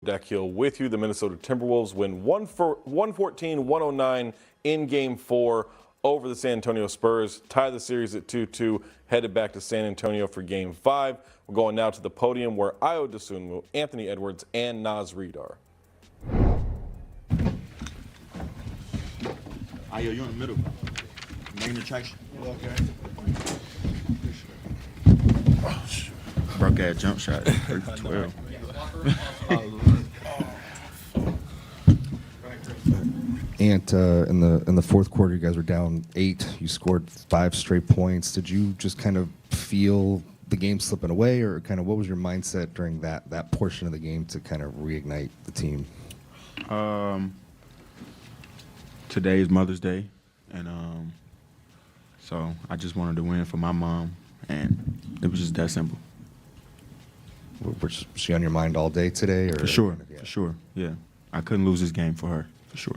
Deck Hill with you. The Minnesota Timberwolves win 114-109 in Game 4 over the San Antonio Spurs. Tie the series at 2-2, headed back to San Antonio for Game 5. We're going now to the podium where Ayo Dosunmu, Anthony Edwards, and Naz Reid are. Ayo, you're in the middle. Main attraction. Okay. Broke ass jump shot. 3-12. And in the fourth quarter, you guys were down 8. You scored 5 straight points. Did you just kind of feel the game slipping away, or kind of what was your mindset during that portion of the game to kind of reignite the team? Today is Mother's Day, and so I just wanted to win for my mom, and it was just that simple. Was she on your mind all day today? Or For sure, yeah. for sure, yeah. I couldn't lose this game for her, for sure.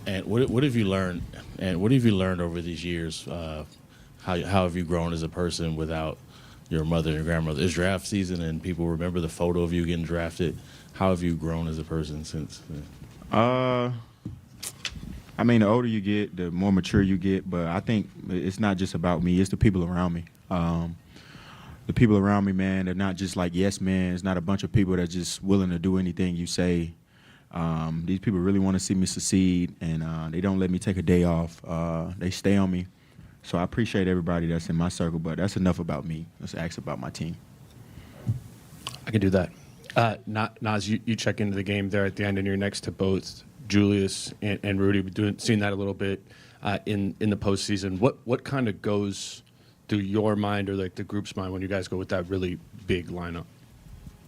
And what have you learned? And what have you learned over these years? How have you grown as a person without your mother and your grandmother? It's draft season, and people remember the photo of you getting drafted. How have you grown as a person since? I mean, the older you get, the more mature you get. But I think it's not just about me; it's the people around me. The people around me, man, they're not just like yes men. It's not a bunch of people that's just willing to do anything you say. These people really want to see me succeed, and they don't let me take a day off. They stay on me. So I appreciate everybody that's in my circle, but that's enough about me. Let's ask about my team. I can do that. Naz, you check into the game there at the end, and you're next to both Julius and Rudy. Seeing that a little bit in the postseason. What kind of goes through your mind or like the group's mind when you guys go with that really big lineup?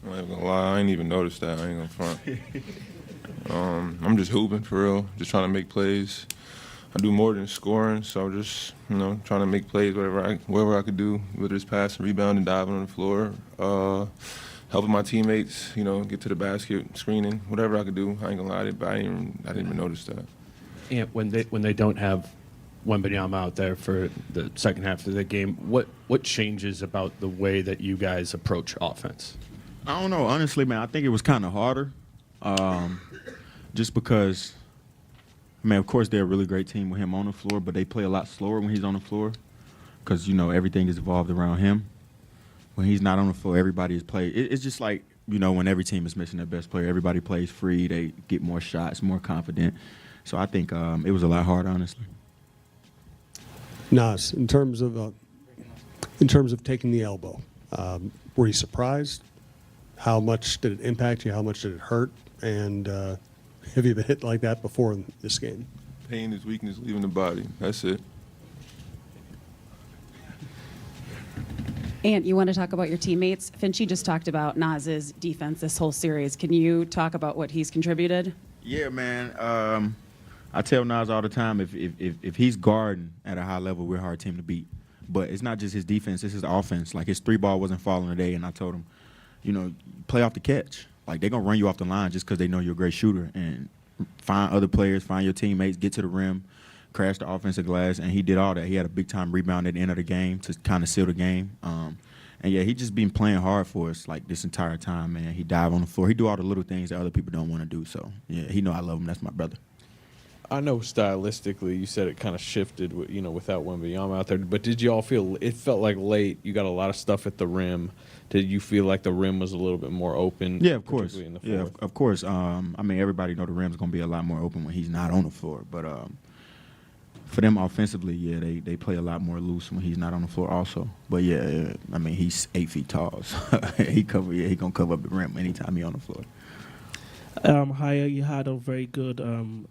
I ain't gonna lie, I ain't even noticed that. I ain't gonna front. I'm just hooping for real, just trying to make plays. I do more than scoring, so I'm just trying to make plays whatever I could do, whether it's passing, rebounding, diving on the floor, helping my teammates, get to the basket, screening, whatever I could do. I ain't gonna lie, I didn't even notice that. And when they don't have Wembanyama out there for the second half of the game, what changes about the way that you guys approach offense? I don't know. Honestly, man, I think it was kind of harder just because, of course, they're a really great team with him on the floor, but they play a lot slower when he's on the floor because, everything is evolved around him. When he's not on the floor, everybody is playing. It's just like, when every team is missing their best player, everybody plays free. They get more shots, more confident. So I think it was a lot harder, honestly. Naz, in terms of taking the elbow, were you surprised? How much did it impact you? How much did it hurt? And have you been hit like that before in this game? Pain is weakness leaving the body. That's it. And you want to talk about your teammates? Finchie just talked about Naz's defense this whole series. Can you talk about what he's contributed? Yeah, man. I tell Naz all the time, if he's guarding at a high level, we're a hard team to beat. But it's not just his defense, it's his offense. Like, his 3-ball wasn't falling today, and I told him, play off the catch. Like, they're going to run you off the line just because they know you're a great shooter. And find other players, find your teammates, get to the rim, crash the offensive glass, and he did all that. He had a big-time rebound at the end of the game to kind of seal the game. And, yeah, he just been playing hard for us, like, this entire time, man. He dive on the floor. He do all the little things that other people don't want to do. So, yeah, he know I love him. That's my brother. I know stylistically you said it kind of shifted, without Wembanyama out there. But did you all feel it felt like late? You got a lot of stuff at the rim. Did you feel like the rim was a little bit more open? Yeah, of course. In the Yeah, fourth? of course. Everybody know the rim's going to be a lot more open when he's not on the floor. But for them offensively, yeah, they play a lot more loose when he's not on the floor also. But, yeah, he's 8 feet tall. So he going to cover up the rim anytime he's on the floor. Haya, you had a very good,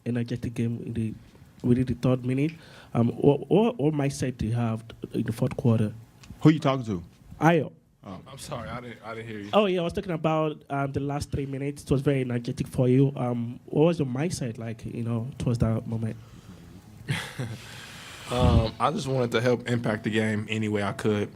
energetic game within the third minute. What mindset do you have in the fourth quarter? Who you talking to? Ayo. Oh. I'm sorry, I didn't hear you. Oh, yeah, I was talking about the last 3 minutes. It was very energetic for you. What was your mindset like, towards that moment? I just wanted to help impact the game any way I could.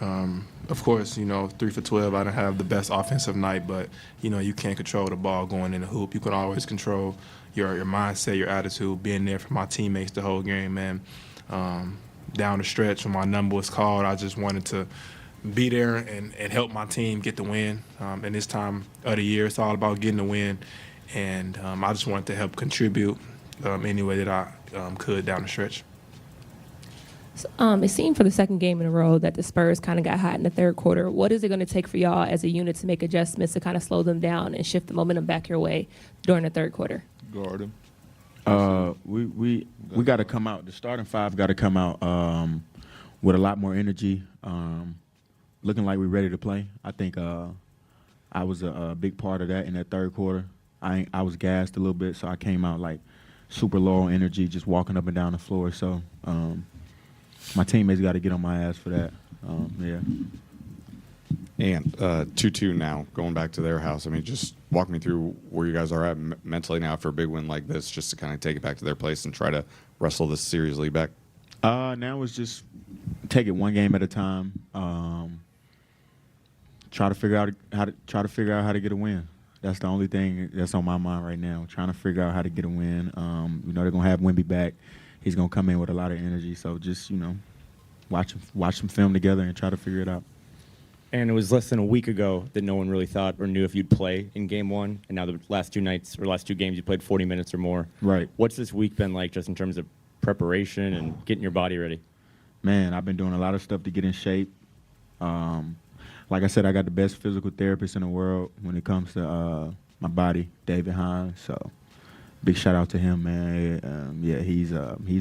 Of course, 3 for 12, I didn't have the best offensive night, but, you can't control the ball going in the hoop. You can always control your mindset, your attitude, being there for my teammates the whole game, man. Down the stretch when my number was called, I just wanted to be there and help my team get the win. In this time of the year, it's all about getting the win, and I just wanted to help contribute any way that I could down the stretch. It seemed for the second game in a row that the Spurs kind of got hot in the third quarter. What is it going to take for y'all as a unit to make adjustments to kind of slow them down and shift the momentum back your way during the third quarter? Guard him. We got to come out. The starting five got to come out with a lot more energy, looking like we're ready to play. I think I was a big part of that in that third quarter. I was gassed a little bit, so I came out like super low on energy, just walking up and down the floor. So my teammates got to get on my ass for that. Yeah. And 2-2 now, going back to their house. I mean, just walk me through where you guys are at mentally now after a big win like this, just to kind of take it back to their place and try to wrestle this series lead back. Now it's just take it one game at a time. Try to figure out how to get a win. That's the only thing that's on my mind right now. Trying to figure out how to get a win. They're gonna have Wemby back. He's gonna come in with a lot of energy. So just watch some film together and try to figure it out. And it was less than a week ago that no one really thought or knew if you'd play in game one. And now the last two games, you played 40 minutes or more. Right. What's this week been like just in terms of preparation and getting your body ready? Man, I've been doing a lot of stuff to get in shape. Like I said, I got the best physical therapist in the world when it comes to my body, David Hines. So big shout out to him, man. He's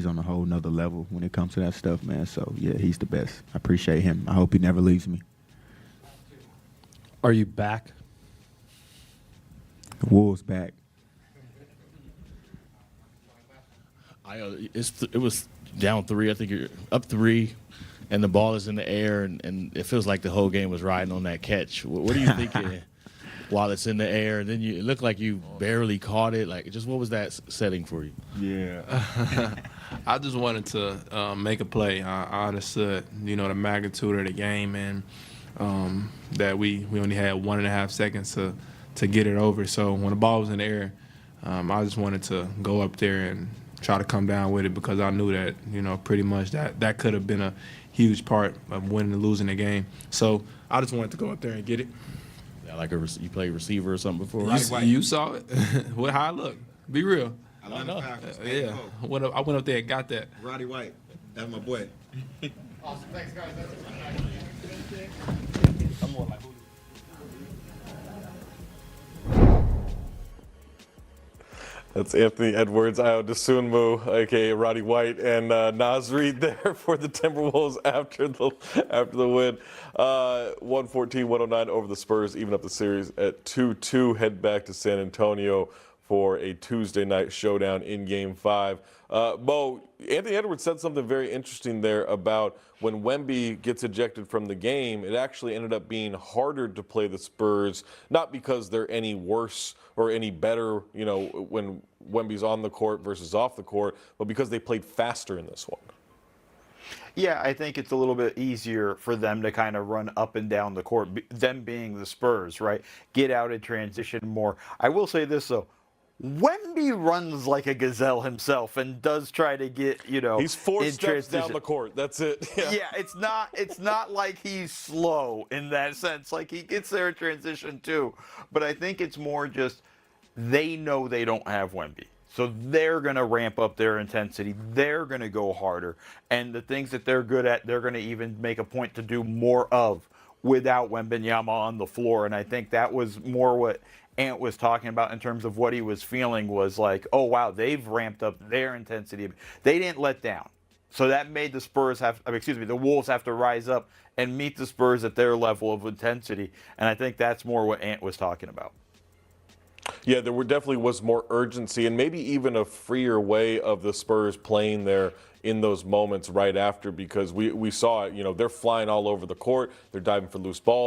on a whole nother level when it comes to that stuff, man. So, yeah, he's the best. I appreciate him. I hope he never leaves me. Are you back? The Wolves back. It was down 3. I think you're up 3, and the ball is in the air, and it feels like the whole game was riding on that catch. What are you thinking while it's in the air? And then it looked like you barely caught it. Like, just what was that setting for you? Yeah. I just wanted to make a play. I understood, the magnitude of the game and that we only had 1.5 seconds to get it over. So when the ball was in the air, I just wanted to go up there and try to come down with it because I knew that, pretty much that could have been a huge part of winning and losing the game. So I just wanted to go up there and get it. Yeah, like you played receiver or something before? You saw it? How I look? Be real. I know. Yeah. I went up there and got that. Roddy White. That's my boy. Awesome. Thanks, guys. That's Anthony Edwards, Ayo Dosunmu, aka Roddy White, and Naz Reid there for the Timberwolves after the win. 114-109 over the Spurs, even up the series at 2-2. Head back to San Antonio for a Tuesday night showdown in Game 5. Mo, Anthony Edwards said something very interesting there about when Wemby gets ejected from the game, it actually ended up being harder to play the Spurs, not because they're any worse or any better, when Wemby's on the court versus off the court, but because they played faster in this one. Yeah, I think it's a little bit easier for them to kind of run up and down the court, them being the Spurs, right? Get out and transition more. I will say this, though. Wemby runs like a gazelle himself and does try to get, he's 4 in steps transition. down the court. That's it. Yeah, it's not like he's slow in that sense. Like, he gets there in transition too. But I think it's more just they know they don't have Wemby. So they're going to ramp up their intensity. They're going to go harder. And the things that they're good at, they're going to even make a point to do more of without Wembanyama on the floor. And I think that was more what Ant was talking about in terms of what he was feeling was like, oh, wow, they've ramped up their intensity. They didn't let down. So that made the Wolves have to rise up and meet the Spurs at their level of intensity. And I think that's more what Ant was talking about. Yeah, there definitely was more urgency and maybe even a freer way of the Spurs playing there in those moments right after, because we saw it, they're flying all over the court. They're diving for loose balls.